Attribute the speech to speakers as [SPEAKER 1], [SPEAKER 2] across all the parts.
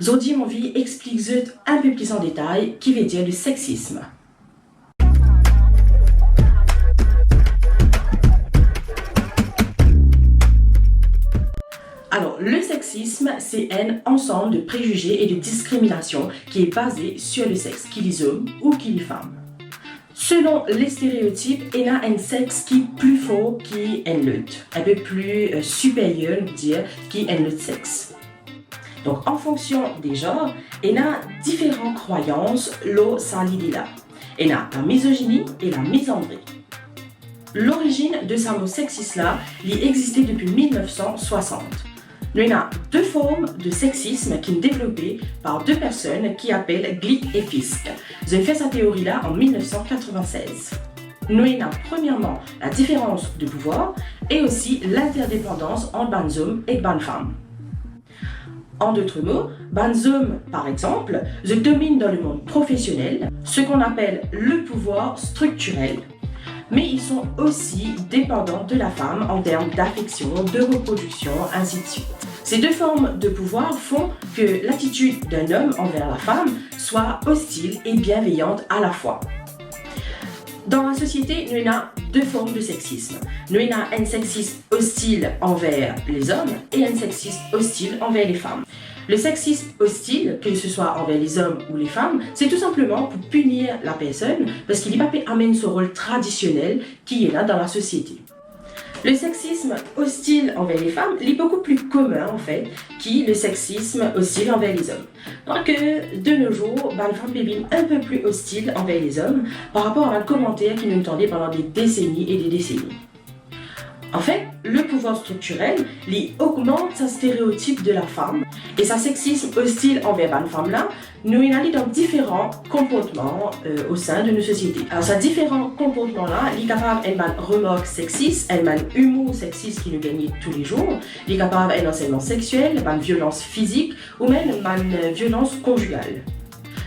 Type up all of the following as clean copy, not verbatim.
[SPEAKER 1] Aujourd'hui, on va expliquer un peu plus en détail qui veut dire le sexisme. Alors, le sexisme, c'est un ensemble de préjugés et de discriminations qui est basé sur le sexe, qu'il est homme ou qu'il est femme. Selon les stéréotypes, il y a un sexe qui est plus fort qu'un autre, un peu plus supérieur, on dire, qu'un autre sexe. Donc, en fonction des genres, il y a différentes croyances au sein de l'idée là. Il y a la misogynie et la misandrie. L'origine de ce mot sexiste-là, il existait depuis 1960. Il y a deux formes de sexisme qui sont développées par deux personnes qui appellent Glick et Fisk. Ils ont fait cette théorie-là en 1996. Nous avons premièrement la différence de pouvoir et aussi l'interdépendance entre les hommes et les femmes. En d'autres mots, les hommes, par exemple, dominent dans le monde professionnel ce qu'on appelle le pouvoir structurel. Mais ils sont aussi dépendants de la femme en termes d'affection, de reproduction, ainsi de suite. Ces deux formes de pouvoir font que l'attitude d'un homme envers la femme soit hostile et bienveillante à la fois. Dans la société, nous avons deux formes de sexisme. Nous avons un sexisme hostile envers les hommes et un sexisme hostile envers les femmes. Le sexisme hostile, que ce soit envers les hommes ou les femmes, c'est tout simplement pour punir la personne parce qu'il n'est pas amené ce rôle traditionnel qui est là dans la société. Le sexisme hostile envers les femmes est beaucoup plus commun en fait que le sexisme hostile envers les hommes. Donc de nos jours, les femmes deviennent un peu plus hostiles envers les hommes par rapport à un commentaire qui nous entendait pendant des décennies et des décennies. En fait, le pouvoir structurel augmente sa stéréotype de la femme et sa sexisme hostile envers une femme-là nous allons dans différents comportements au sein de nos sociétés. Alors, ces différents comportements-là, il est capable d'une remarque sexiste, d'un humour sexiste qui nous gagne tous les jours, il est capable d'un enseignement sexuel, d'une violence physique ou même d'une violence conjugale.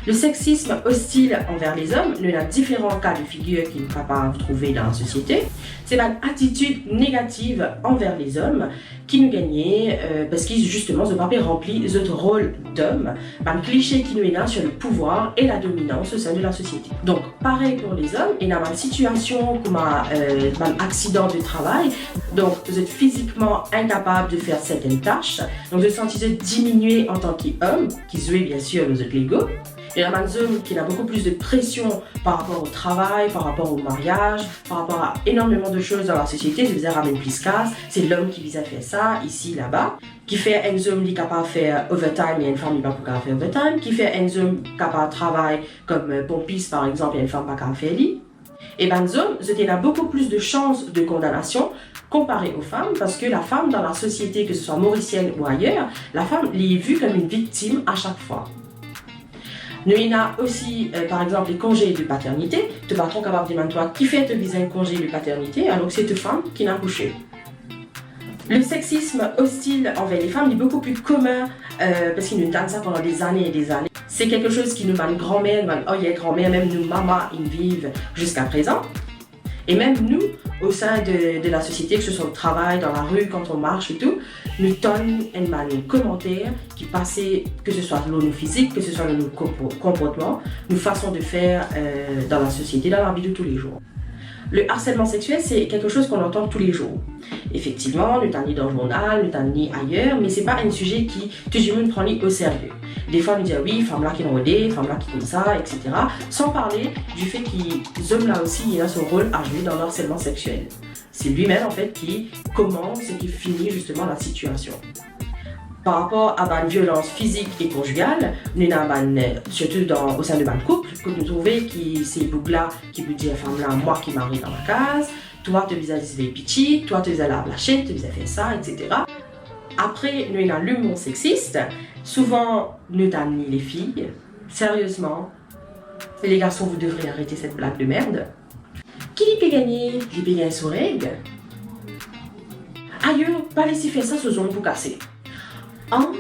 [SPEAKER 1] Le sexisme hostile envers les hommes, nous avons différents cas de figure qui sont capables de trouver dans la société. C'est une attitude négative envers les hommes qui nous gagnent parce qu'ils justement ne pas remplir notre rôle d'homme, un cliché qui nous est là sur le pouvoir et la dominance au sein de la société. Donc pareil pour les hommes, il y a une situation comme un accident de travail, donc vous êtes physiquement incapable de faire certaines tâches, donc vous sentez diminuer en tant qu'homme, qui jouez bien sûr vous êtes l'ego. Il y a un homme qui a beaucoup plus de pression par rapport au travail, par rapport au mariage, par rapport à énormément de choses dans la société. Je vous ai ramené plus casse. C'est l'homme qui vise à faire ça, ici, là-bas. Qui fait un homme qui est capable de faire overtime, il y a une femme qui n'est pas capable de faire overtime. Qui fait un homme qui est capable de travailler comme pompiste, par exemple, il y a une femme qui n'est pas capable de faire lit. Et ben, les hommes, ils ont beaucoup plus de chances de condamnation comparé aux femmes, parce que la femme, dans la société, que ce soit mauricienne ou ailleurs, la femme est vue comme une victime à chaque fois. Nous avons aussi, par exemple, les congés de paternité. Tu vas être capable de dire toi qui fait te viser un congé de paternité alors que c'est une femme qui n'a couché. Le sexisme hostile envers les femmes est beaucoup plus commun parce qu'ils nous donnent ça pendant des années et des années. C'est quelque chose qui nous ma grand-mère, grand-mère, même nous mamas, ils vivent jusqu'à présent. Et même nous, au sein de la société, que ce soit au travail, dans la rue, quand on marche et tout, nous donnons un commentaire qui passe, que ce soit nos physiques, que ce soit nos comportements, nos façons de faire dans la société, dans la vie de tous les jours. Le harcèlement sexuel, c'est quelque chose qu'on entend tous les jours. Effectivement, nous t'en dans le journal, nous t'en ailleurs, mais c'est pas un sujet qui tout le monde prend au sérieux. Des fois, on nous dit oui, femmes là qui l'ont aidé, femmes là qui comme ça, etc. Sans parler du fait qu'ils hommes là aussi, il a son rôle à jouer dans le harcèlement sexuel. C'est lui-même en fait qui commence et qui finit justement la situation. Par rapport à une violence physique et conjugale, nous avons surtout au sein de mon couple, que nous trouvons que c'est Bougla qui peut dire femme là, moi qui m'arrive dans la case, toi tu vis à des petits, toi tu vis à la lâcher, tu vis à faire ça, etc. Après, nous avons l'humour sexiste. Souvent, nous avons les filles. Sérieusement, les garçons, vous devriez arrêter cette blague de merde. Qui peut gagner? Qui peut gagner sur règle? Ailleurs, pas laisser faire ça sous ongles pour casser. Oh,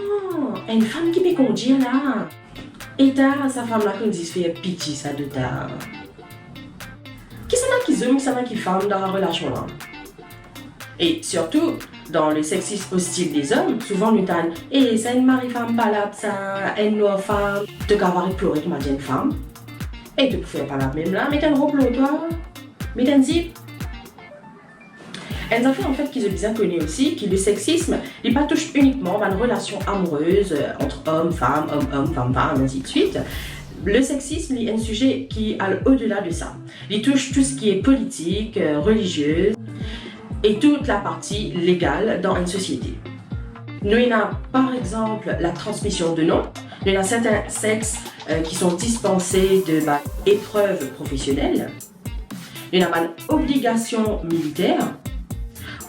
[SPEAKER 1] une femme qui peut conduire là. Et t'as sa femme là qui dit faire pitié ça de ta. Qui c'est là qui zoom, qui c'est là qui femme dans la relation là? Et surtout, dans le sexisme hostile des hommes, souvent nous disons et ça une mari-femme pas là, ça une femme, te cabaret pleurer comme une femme, et te pouvez pas la même là, mais t'as une robe toi, mais t'as une zip. Elles ont fait en fait qu'ils ont bien connu aussi que le sexisme n'est pas touche uniquement à une relation amoureuse entre hommes, femmes, femme, ainsi de suite. Le sexisme est un sujet qui est au-delà de ça. Il touche tout ce qui est politique, religieux et toute la partie légale dans une société. Nous avons par exemple la transmission de noms. Nous avons certains sexes qui sont dispensés de épreuves professionnelles. Nous avons une obligation militaire.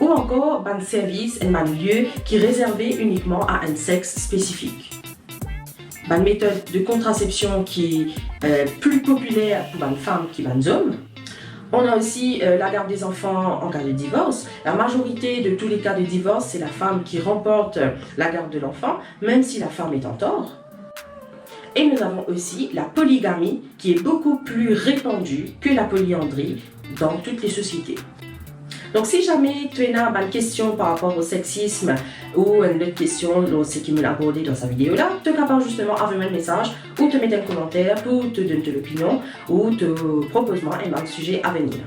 [SPEAKER 1] Ou encore un service et un lieu qui est réservé uniquement à un sexe spécifique. Une méthode de contraception qui est plus populaire pour une femme qu'un homme. On a aussi la garde des enfants en cas de divorce. La majorité de tous les cas de divorce, c'est la femme qui remporte la garde de l'enfant, même si la femme est en tort. Et nous avons aussi la polygamie qui est beaucoup plus répandue que la polyandrie dans toutes les sociétés. Donc si jamais tu as une question par rapport au sexisme ou une autre question, c'est qui me l'a abordé dans sa vidéo là, tu es capable justement d'envoyer un message ou te mettre un commentaire pour te donner ton opinion ou te proposer un sujet à venir.